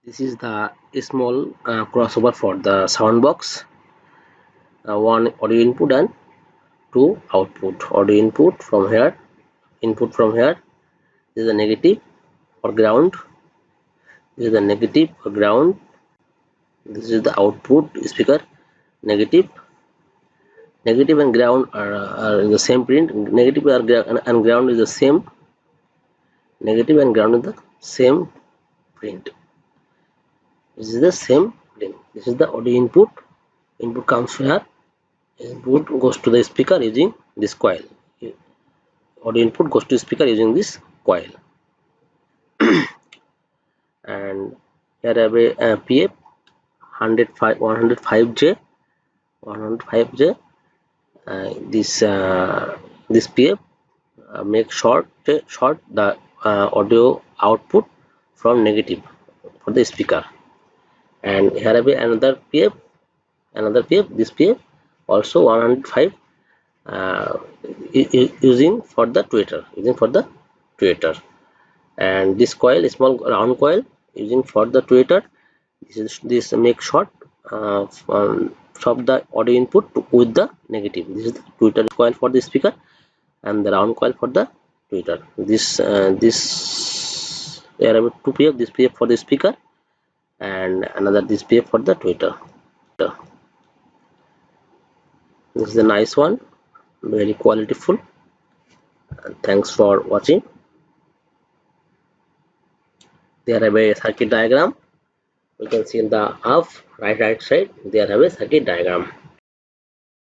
This is the small crossover for the sound box. One audio input and two output. Audio input from here, input from here. This is the negative or ground. This is the negative or ground. This is the output speaker. Negative and ground are in the same print. Negative and ground is the same. Negative and ground is the same print. This is the same print. This is the audio input. Input comes here. Input goes to the speaker using this coil. Audio input goes to speaker using this coil. And here I have a PF 105J. This PF make short the audio output from negative for the speaker. And here I have another PF. This PF also 105 using for the tweeter. And this coil, a small round coil, using for the tweeter. This make short from the audio input with the negative. This is the tweeter coil for the speaker and the round coil for the tweeter. This there are two PF. This PF for the speaker and another this PF for the tweeter. This is a nice one, very qualityful. And thanks for watching. There have a circuit diagram. We can see in the up right side there have a circuit diagram.